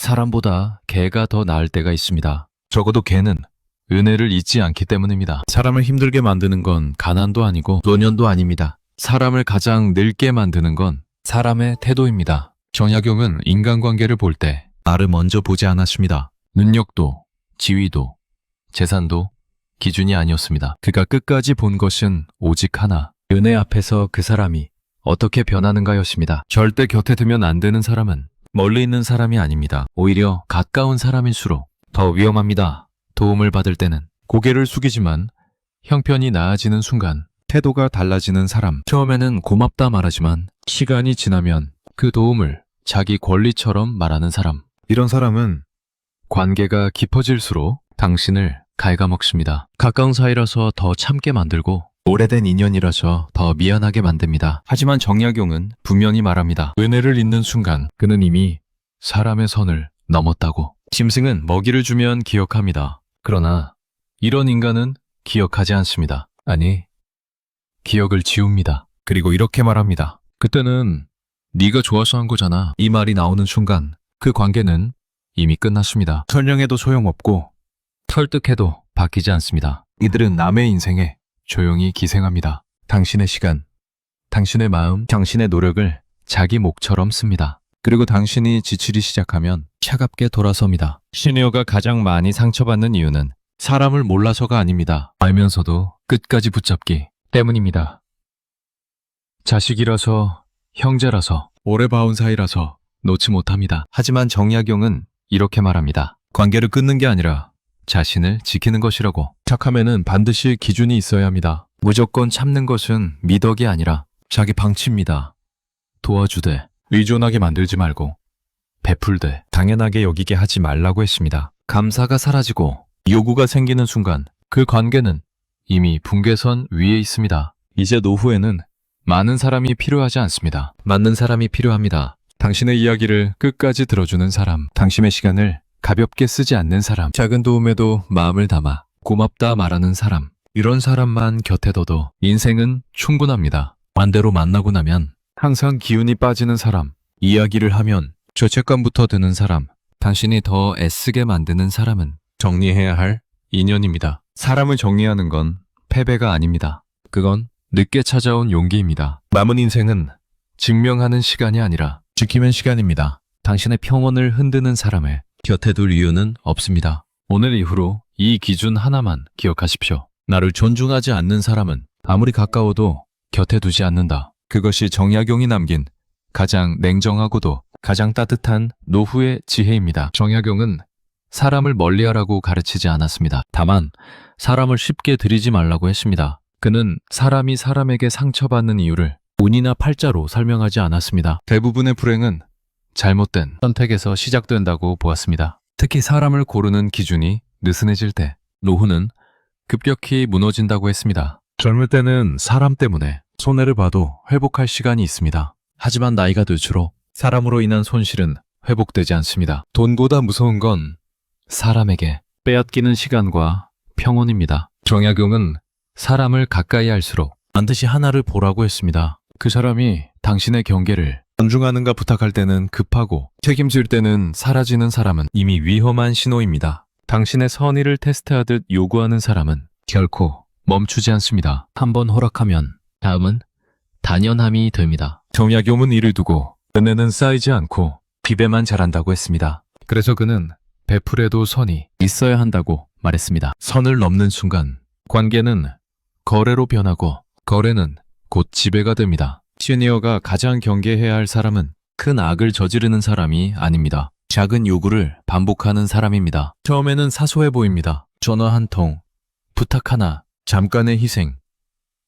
사람보다 개가 더 나을 때가 있습니다. 적어도 개는 은혜를 잊지 않기 때문입니다. 사람을 힘들게 만드는 건 가난도 아니고 노년도 아닙니다. 사람을 가장 늙게 만드는 건 사람의 태도입니다. 정약용은 인간관계를 볼 때 나를 먼저 보지 않았습니다. 능력도, 지위도, 재산도 기준이 아니었습니다. 그가 끝까지 본 것은 오직 하나, 은혜 앞에서 그 사람이 어떻게 변하는가였습니다. 절대 곁에 두면 안 되는 사람은 멀리 있는 사람이 아닙니다. 오히려 가까운 사람일수록 더 위험합니다. 도움을 받을 때는 고개를 숙이지만 형편이 나아지는 순간 태도가 달라지는 사람. 처음에는 고맙다 말하지만 시간이 지나면 그 도움을 자기 권리처럼 말하는 사람. 이런 사람은 관계가 깊어질수록 당신을 갉아먹습니다. 가까운 사이라서 더 참게 만들고 오래된 인연이라서 더 미안하게 만듭니다. 하지만 정약용은 분명히 말합니다. 은혜를 잊는 순간 그는 이미 사람의 선을 넘었다고. 짐승은 먹이를 주면 기억합니다. 그러나 이런 인간은 기억하지 않습니다. 아니, 기억을 지웁니다. 그리고 이렇게 말합니다. 그때는 네가 좋아서 한 거잖아. 이 말이 나오는 순간 그 관계는 이미 끝났습니다. 설명해도 소용없고 설득해도 바뀌지 않습니다. 이들은 남의 인생에 조용히 기생합니다. 당신의 시간, 당신의 마음, 당신의 노력을 자기 몫처럼 씁니다. 그리고 당신이 지치기 시작하면 차갑게 돌아섭니다. 시니어가 가장 많이 상처받는 이유는 사람을 몰라서가 아닙니다. 알면서도 끝까지 붙잡기 때문입니다. 자식이라서, 형제라서, 오래 봐온 사이라서 놓지 못합니다. 하지만 정약용은 이렇게 말합니다. 관계를 끊는 게 아니라 자신을 지키는 것이라고. 착함에는 반드시 기준이 있어야 합니다. 무조건 참는 것은 미덕이 아니라 자기 방치입니다. 도와주되 의존하게 만들지 말고 베풀되 당연하게 여기게 하지 말라고 했습니다. 감사가 사라지고 요구가 생기는 순간 그 관계는 이미 붕괴선 위에 있습니다. 이제 노후에는 많은 사람이 필요하지 않습니다. 맞는 사람이 필요합니다. 당신의 이야기를 끝까지 들어주는 사람, 당신의 시간을 가볍게 쓰지 않는 사람, 작은 도움에도 마음을 담아 고맙다 말하는 사람, 이런 사람만 곁에 둬도 인생은 충분합니다. 반대로 만나고 나면 항상 기운이 빠지는 사람, 이야기를 하면 죄책감부터 드는 사람, 당신이 더 애쓰게 만드는 사람은 정리해야 할 인연입니다. 사람을 정리하는 건 패배가 아닙니다. 그건 늦게 찾아온 용기입니다. 남은 인생은 증명하는 시간이 아니라 지키는 시간입니다. 당신의 평온을 흔드는 사람을 곁에 둘 이유는 없습니다. 오늘 이후로 이 기준 하나만 기억하십시오. 나를 존중하지 않는 사람은 아무리 가까워도 곁에 두지 않는다. 그것이 정약용이 남긴 가장 냉정하고도 가장 따뜻한 노후의 지혜입니다. 정약용은 사람을 멀리하라고 가르치지 않았습니다. 다만 사람을 쉽게 들이지 말라고 했습니다. 그는 사람이 사람에게 상처받는 이유를 운이나 팔자로 설명하지 않았습니다. 대부분의 불행은 잘못된 선택에서 시작된다고 보았습니다. 특히 사람을 고르는 기준이 느슨해질 때 노후는 급격히 무너진다고 했습니다. 젊을 때는 사람 때문에 손해를 봐도 회복할 시간이 있습니다. 하지만 나이가 들수록 사람으로 인한 손실은 회복되지 않습니다. 돈보다 무서운 건 사람에게 빼앗기는 시간과 평온입니다. 정약용은 사람을 가까이 할수록 반드시 하나를 보라고 했습니다. 그 사람이 당신의 경계를 존중하는가 부탁할 때는 급하고 책임질 때는 사라지는 사람은 이미 위험한 신호입니다. 당신의 선의를 테스트하듯 요구하는 사람은 결코 멈추지 않습니다. 한번 허락하면 다음은 단연함이 됩니다. 정약용은 이를 두고 은혜는 쌓이지 않고 비배만 자란다고 했습니다. 그래서 그는 베풀에도 선이 있어야 한다고 말했습니다. 선을 넘는 순간 관계는 거래로 변하고 거래는 곧 지배가 됩니다. 시니어가 가장 경계해야 할 사람은 큰 악을 저지르는 사람이 아닙니다. 작은 요구를 반복하는 사람입니다. 처음에는 사소해 보입니다. 전화 한 통, 부탁 하나, 잠깐의 희생.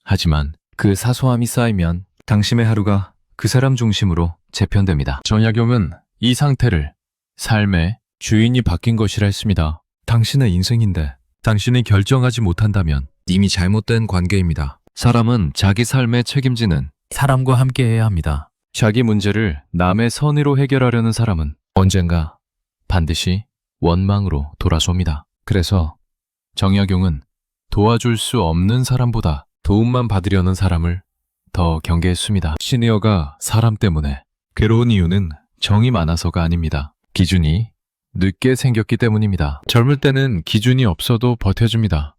하지만 그 사소함이 쌓이면 당신의 하루가 그 사람 중심으로 재편됩니다. 정약용은 이 상태를 삶의 주인이 바뀐 것이라 했습니다. 당신의 인생인데 당신이 결정하지 못한다면 이미 잘못된 관계입니다. 사람은 자기 삶에 책임지는 사람과 함께해야 합니다. 자기 문제를 남의 선의로 해결하려는 사람은 언젠가 반드시 원망으로 돌아섭니다. 그래서 정약용은 도와줄 수 없는 사람보다 도움만 받으려는 사람을 더 경계했습니다. 시니어가 사람 때문에 괴로운 이유는 정이 많아서가 아닙니다. 기준이 늦게 생겼기 때문입니다. 젊을 때는 기준이 없어도 버텨줍니다.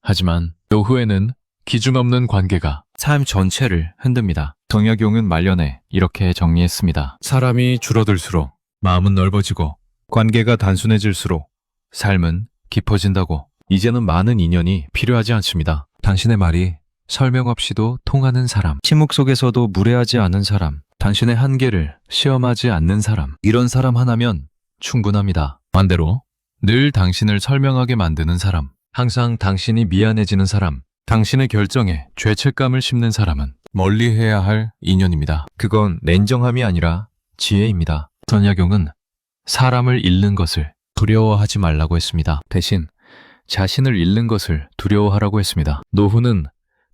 하지만 노후에는 기준 없는 관계가 삶 전체를 흔듭니다. 정약용은 말년에 이렇게 정리했습니다. 사람이 줄어들수록 마음은 넓어지고 관계가 단순해질수록 삶은 깊어진다고. 이제는 많은 인연이 필요하지 않습니다. 당신의 말이 설명 없이도 통하는 사람, 침묵 속에서도 무례하지 않은 사람, 당신의 한계를 시험하지 않는 사람, 이런 사람 하나면 충분합니다. 반대로 늘 당신을 설명하게 만드는 사람, 항상 당신이 미안해지는 사람, 당신의 결정에 죄책감을 심는 사람은 멀리해야 할 인연입니다. 그건 냉정함이 아니라 지혜입니다. 전약용은 사람을 잃는 것을 두려워하지 말라고 했습니다. 대신 자신을 잃는 것을 두려워하라고 했습니다. 노후는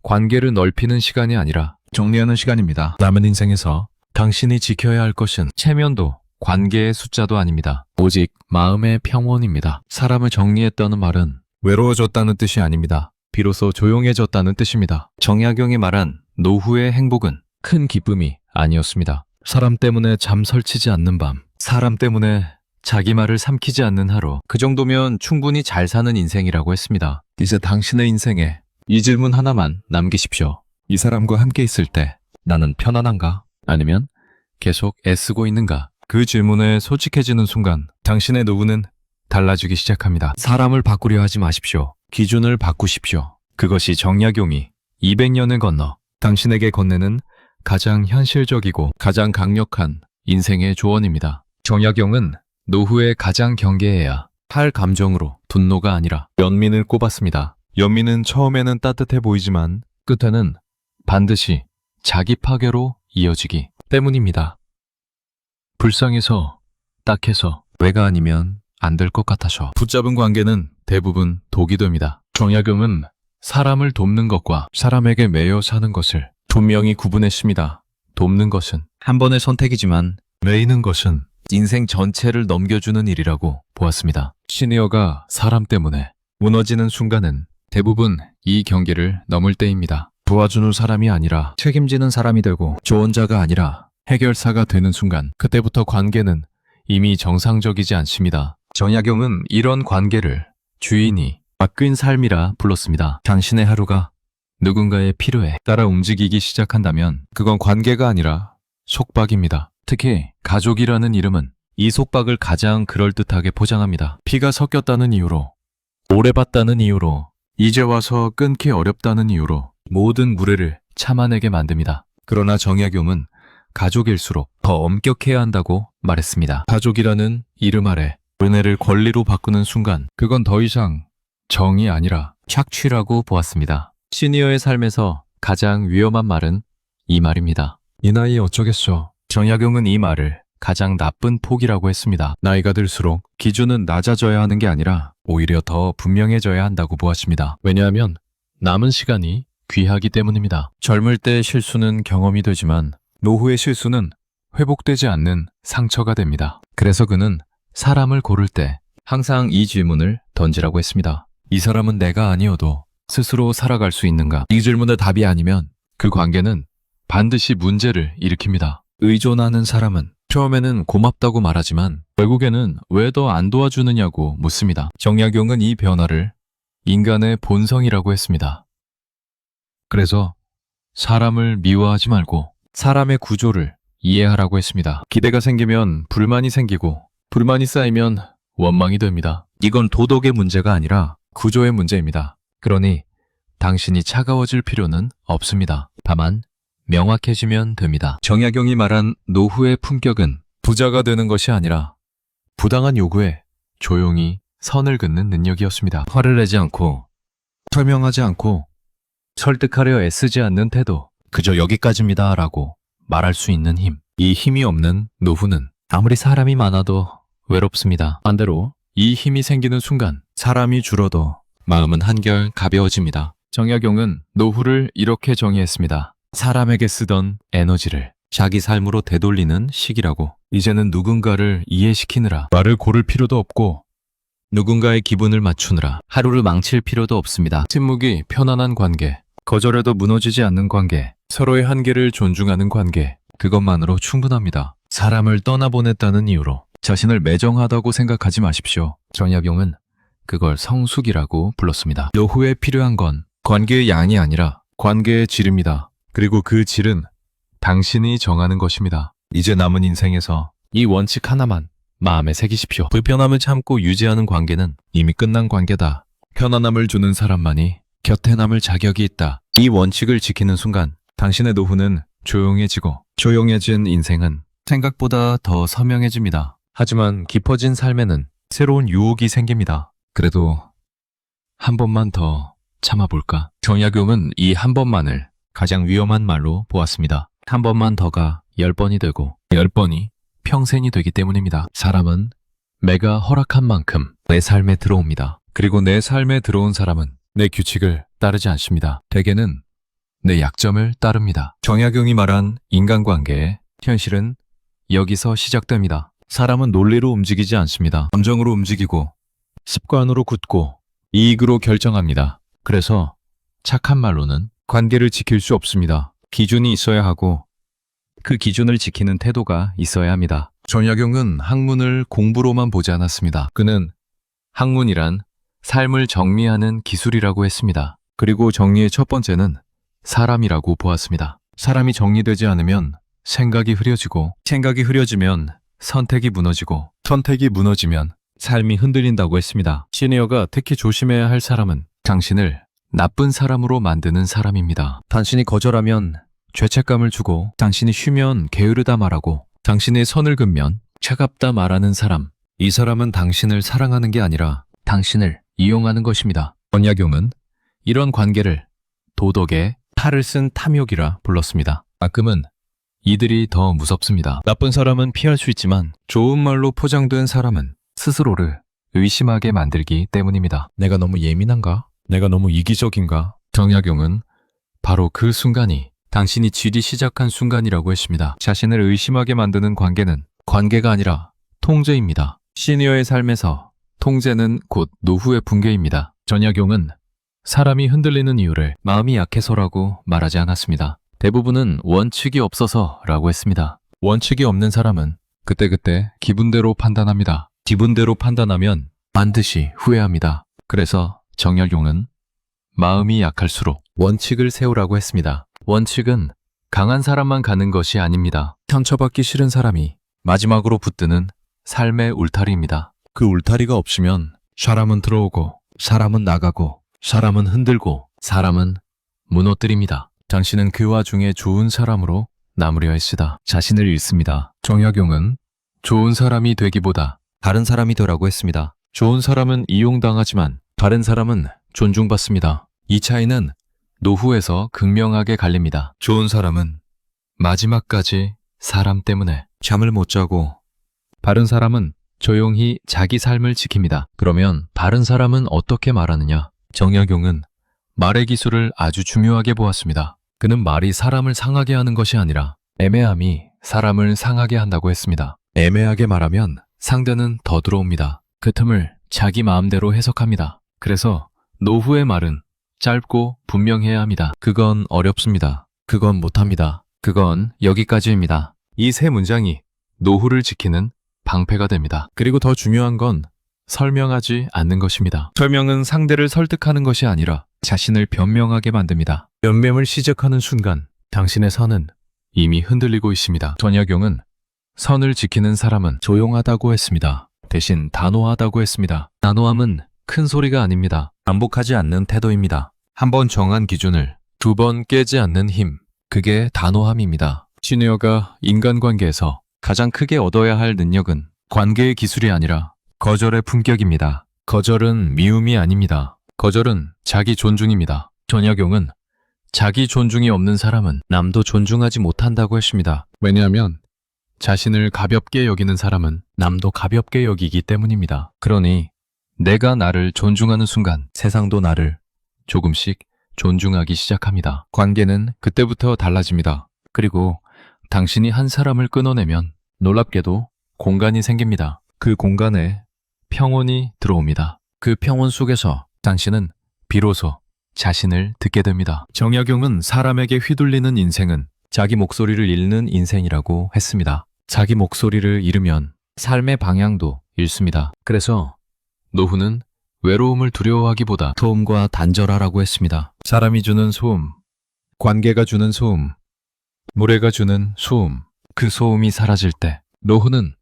관계를 넓히는 시간이 아니라 정리하는 시간입니다. 남은 인생에서 당신이 지켜야 할 것은 체면도 관계의 숫자도 아닙니다. 오직 마음의 평온입니다. 사람을 정리했다는 말은 외로워졌다는 뜻이 아닙니다. 비로소 조용해졌다는 뜻입니다. 정약용이 말한 노후의 행복은 큰 기쁨이 아니었습니다. 사람 때문에 잠 설치지 않는 밤, 사람 때문에 자기 말을 삼키지 않는 하루, 그 정도면 충분히 잘 사는 인생이라고 했습니다. 이제 당신의 인생에 이 질문 하나만 남기십시오. 이 사람과 함께 있을 때 나는 편안한가? 아니면 계속 애쓰고 있는가? 그 질문에 솔직해지는 순간 당신의 노후는 달라지기 시작합니다. 사람을 바꾸려 하지 마십시오. 기준을 바꾸십시오. 그것이 정약용이 200년을 건너 당신에게 건네는 가장 현실적이고 가장 강력한 인생의 조언입니다. 정약용은 노후에 가장 경계해야 할 감정으로 분노가 아니라 연민을 꼽았습니다. 연민은 처음에는 따뜻해 보이지만 끝에는 반드시 자기 파괴로 이어지기 때문입니다. 불쌍해서, 딱해서, 왜가 아니면 안 될 것 같아서 붙잡은 관계는 대부분 독이 됩니다. 정약용은 사람을 돕는 것과 사람에게 매여 사는 것을 분명히 구분했습니다. 돕는 것은 한 번의 선택이지만 매이는 것은 인생 전체를 넘겨주는 일이라고 보았습니다. 시니어가 사람 때문에 무너지는 순간은 대부분 이 경계를 넘을 때입니다. 도와주는 사람이 아니라 책임지는 사람이 되고 조언자가 아니라 해결사가 되는 순간, 그때부터 관계는 이미 정상적이지 않습니다. 정약용은 이런 관계를 주인이 바뀐 삶이라 불렀습니다. 당신의 하루가 누군가의 필요에 따라 움직이기 시작한다면 그건 관계가 아니라 속박입니다. 특히 가족이라는 이름은 이 속박을 가장 그럴듯하게 포장합니다. 피가 섞였다는 이유로, 오래 봤다는 이유로, 이제 와서 끊기 어렵다는 이유로 모든 무례를 참아내게 만듭니다. 그러나 정약용은 가족일수록 더 엄격해야 한다고 말했습니다. 가족이라는 이름 아래 은혜를 권리로 바꾸는 순간 그건 더 이상 정이 아니라 착취라고 보았습니다. 시니어의 삶에서 가장 위험한 말은 이 말입니다. 이 나이에 어쩌겠어. 정약용은 이 말을 가장 나쁜 폭이라고 했습니다. 나이가 들수록 기준은 낮아져야 하는 게 아니라 오히려 더 분명해져야 한다고 보았습니다. 왜냐하면 남은 시간이 귀하기 때문입니다. 젊을 때 실수는 경험이 되지만 노후의 실수는 회복되지 않는 상처가 됩니다. 그래서 그는 사람을 고를 때 항상 이 질문을 던지라고 했습니다. 이 사람은 내가 아니어도 스스로 살아갈 수 있는가? 이 질문의 답이 아니면 그 관계는 반드시 문제를 일으킵니다. 의존하는 사람은 처음에는 고맙다고 말하지만 결국에는 왜 더 안 도와주느냐고 묻습니다. 정약용은 이 변화를 인간의 본성이라고 했습니다. 그래서 사람을 미워하지 말고 사람의 구조를 이해하라고 했습니다. 기대가 생기면 불만이 생기고 불만이 쌓이면 원망이 됩니다. 이건 도덕의 문제가 아니라 구조의 문제입니다. 그러니 당신이 차가워질 필요는 없습니다. 다만 명확해지면 됩니다. 정약용이 말한 노후의 품격은 부자가 되는 것이 아니라 부당한 요구에 조용히 선을 긋는 능력이었습니다. 화를 내지 않고 설명하지 않고 설득하려 애쓰지 않는 태도, 그저 여기까지입니다 라고 말할 수 있는 힘. 이 힘이 없는 노후는 아무리 사람이 많아도 외롭습니다. 반대로 이 힘이 생기는 순간 사람이 줄어도 마음은 한결 가벼워집니다. 정약용은 노후를 이렇게 정의했습니다. 사람에게 쓰던 에너지를 자기 삶으로 되돌리는 시기라고. 이제는 누군가를 이해시키느라 말을 고를 필요도 없고 누군가의 기분을 맞추느라 하루를 망칠 필요도 없습니다. 침묵이 편안한 관계, 거절해도 무너지지 않는 관계, 서로의 한계를 존중하는 관계, 그것만으로 충분합니다. 사람을 떠나보냈다는 이유로 자신을 매정하다고 생각하지 마십시오. 정약용은 그걸 성숙이라고 불렀습니다. 노후에 필요한 건 관계의 양이 아니라 관계의 질입니다. 그리고 그 질은 당신이 정하는 것입니다. 이제 남은 인생에서 이 원칙 하나만 마음에 새기십시오. 불편함을 참고 유지하는 관계는 이미 끝난 관계다. 편안함을 주는 사람만이 곁에 남을 자격이 있다. 이 원칙을 지키는 순간 당신의 노후는 조용해지고 조용해진 인생은 생각보다 더 선명해집니다. 하지만 깊어진 삶에는 새로운 유혹이 생깁니다. 그래도 한 번만 더 참아볼까? 정약용은 이 한 번만을 가장 위험한 말로 보았습니다. 한 번만 더가 10번이 되고 10번이 평생이 되기 때문입니다. 사람은 내가 허락한 만큼 내 삶에 들어옵니다. 그리고 내 삶에 들어온 사람은 내 규칙을 따르지 않습니다. 대개는 내 약점을 따릅니다. 정약용이 말한 인간관계의 현실은 여기서 시작됩니다. 사람은 논리로 움직이지 않습니다. 감정으로 움직이고 습관으로 굳고 이익으로 결정합니다. 그래서 착한 말로는 관계를 지킬 수 없습니다. 기준이 있어야 하고 그 기준을 지키는 태도가 있어야 합니다. 정약용은 학문을 공부로만 보지 않았습니다. 그는 학문이란 삶을 정리하는 기술이라고 했습니다. 그리고 정리의 첫 번째는 사람이라고 보았습니다. 사람이 정리되지 않으면 생각이 흐려지고 생각이 흐려지면 선택이 무너지고 선택이 무너지면 삶이 흔들린다고 했습니다. 시니어가 특히 조심해야 할 사람은 당신을 나쁜 사람으로 만드는 사람입니다. 당신이 거절하면 죄책감을 주고 당신이 쉬면 게으르다 말하고 당신의 선을 긋면 차갑다 말하는 사람. 이 사람은 당신을 사랑하는 게 아니라 당신을 이용하는 것입니다. 정약용은 이런 관계를 도덕의 탈을 쓴 탐욕이라 불렀습니다. 가끔은 이들이 더 무섭습니다. 나쁜 사람은 피할 수 있지만 좋은 말로 포장된 사람은 스스로를 의심하게 만들기 때문입니다. 내가 너무 예민한가? 내가 너무 이기적인가? 정약용은 바로 그 순간이 당신이 질이 시작한 순간이라고 했습니다. 자신을 의심하게 만드는 관계는 관계가 아니라 통제입니다. 시니어의 삶에서 통제는 곧 노후의 붕괴입니다. 정약용은 사람이 흔들리는 이유를 마음이 약해서라고 말하지 않았습니다. 대부분은 원칙이 없어서라고 했습니다. 원칙이 없는 사람은 그때그때 기분대로 판단합니다. 기분대로 판단하면 반드시 후회합니다. 그래서 정약용은 마음이 약할수록 원칙을 세우라고 했습니다. 원칙은 강한 사람만 가는 것이 아닙니다. 상처받기 싫은 사람이 마지막으로 붙드는 삶의 울타리입니다. 그 울타리가 없으면 사람은 들어오고 사람은 나가고 사람은 흔들고 사람은 무너뜨립니다. 당신은 그 와중에 좋은 사람으로 남으려 했으다. 자신을 잃습니다. 정약용은 좋은 사람이 되기보다 다른 사람이 되라고 했습니다. 좋은 사람은 이용당하지만 다른 사람은 존중받습니다. 이 차이는 노후에서 극명하게 갈립니다. 좋은 사람은 마지막까지 사람 때문에 잠을 못 자고 바른 사람은 조용히 자기 삶을 지킵니다. 그러면 바른 사람은 어떻게 말하느냐? 정약용은 말의 기술을 아주 중요하게 보았습니다. 그는 말이 사람을 상하게 하는 것이 아니라 애매함이 사람을 상하게 한다고 했습니다. 애매하게 말하면 상대는 더 들어옵니다. 그 틈을 자기 마음대로 해석합니다. 그래서 노후의 말은 짧고 분명해야 합니다. 그건 어렵습니다. 그건 못합니다. 그건 여기까지입니다. 이 세 문장이 노후를 지키는 방패가 됩니다. 그리고 더 중요한 건 설명하지 않는 것입니다. 설명은 상대를 설득하는 것이 아니라 자신을 변명하게 만듭니다. 변명을 시작하는 순간 당신의 선은 이미 흔들리고 있습니다. 정약용은 선을 지키는 사람은 조용하다고 했습니다. 대신 단호하다고 했습니다. 단호함은 큰 소리가 아닙니다. 반복하지 않는 태도입니다. 한 번 정한 기준을 두 번 깨지 않는 힘. 그게 단호함입니다. 시니어가 인간관계에서 가장 크게 얻어야 할 능력은 관계의 기술이 아니라 거절의 품격입니다. 거절은 미움이 아닙니다. 거절은 자기 존중입니다. 정약용은 자기 존중이 없는 사람은 남도 존중하지 못한다고 했습니다. 왜냐하면 자신을 가볍게 여기는 사람은 남도 가볍게 여기기 때문입니다. 그러니 내가 나를 존중하는 순간 세상도 나를 조금씩 존중하기 시작합니다. 관계는 그때부터 달라집니다. 그리고 당신이 한 사람을 끊어내면 놀랍게도 공간이 생깁니다. 그 공간에 평온이 들어옵니다. 그 평온 속에서 당신은 비로소 자신을 듣게 됩니다. 정약용은 사람에게 휘둘리는 인생은 자기 목소리를 잃는 인생이라고 했습니다. 자기 목소리를 잃으면 삶의 방향도 잃습니다. 그래서 노후는 외로움을 두려워하기보다 도움과 단절하라고 했습니다. 사람이 주는 소음, 관계가 주는 소음, 무례가 주는 소음, 그 소음이 사라질 때 노후는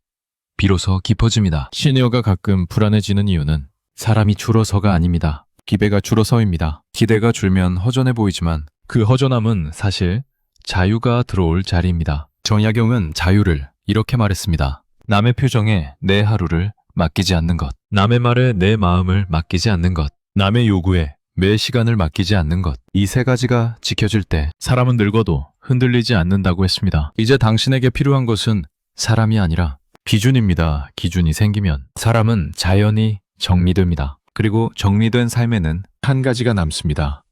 비로소 깊어집니다. 시니어가 가끔 불안해지는 이유는 사람이 줄어서가 아닙니다. 기대가 줄어서입니다. 기대가 줄면 허전해 보이지만 그 허전함은 사실 자유가 들어올 자리입니다. 정약용은 자유를 이렇게 말했습니다. 남의 표정에 내 하루를 맡기지 않는 것, 남의 말에 내 마음을 맡기지 않는 것, 남의 요구에 매 시간을 맡기지 않는 것, 이 세 가지가 지켜질 때 사람은 늙어도 흔들리지 않는다고 했습니다. 이제 당신에게 필요한 것은 사람이 아니라 기준입니다. 기준이 생기면 사람은 자연히 정리됩니다. 그리고 정리된 삶에는 한 가지가 남습니다.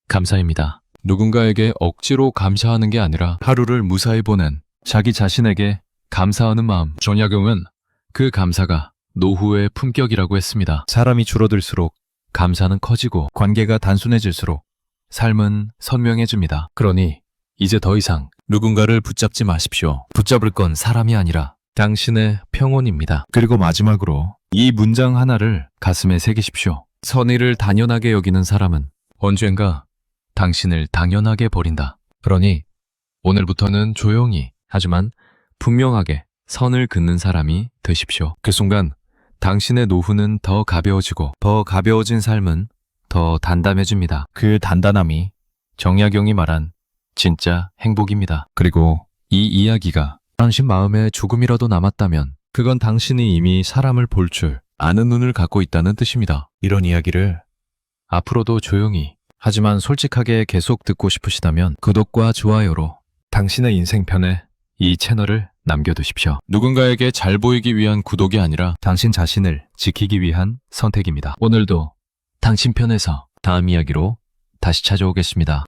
감사입니다. 누군가에게 억지로 감사하는 게 아니라 하루를 무사히 보낸 자기 자신에게 감사하는 마음. 정약용은 그 감사가 노후의 품격이라고 했습니다. 사람이 줄어들수록 감사는 커지고 관계가 단순해질수록 삶은 선명해집니다. 그러니 이제 더 이상 누군가를 붙잡지 마십시오. 붙잡을 건 사람이 아니라 당신의 평온입니다. 그리고 마지막으로 이 문장 하나를 가슴에 새기십시오. 선의를 당연하게 여기는 사람은 언젠가 당신을 당연하게 버린다. 그러니 오늘부터는 조용히 하지만 분명하게 선을 긋는 사람이 되십시오. 그 순간 당신의 노후는 더 가벼워지고 더 가벼워진 삶은 더 단단해집니다. 그 단단함이 정약용이 말한 진짜 행복입니다. 그리고 이 이야기가 당신 마음에 조금이라도 남았다면 그건 당신이 이미 사람을 볼 줄 아는 눈을 갖고 있다는 뜻입니다. 이런 이야기를 앞으로도 조용히 하지만 솔직하게 계속 듣고 싶으시다면 구독과 좋아요로 당신의 인생편에 이 채널을 남겨두십시오. 누군가에게 잘 보이기 위한 구독이 아니라 당신 자신을 지키기 위한 선택입니다. 오늘도 당신 편에서 다음 이야기로 다시 찾아오겠습니다.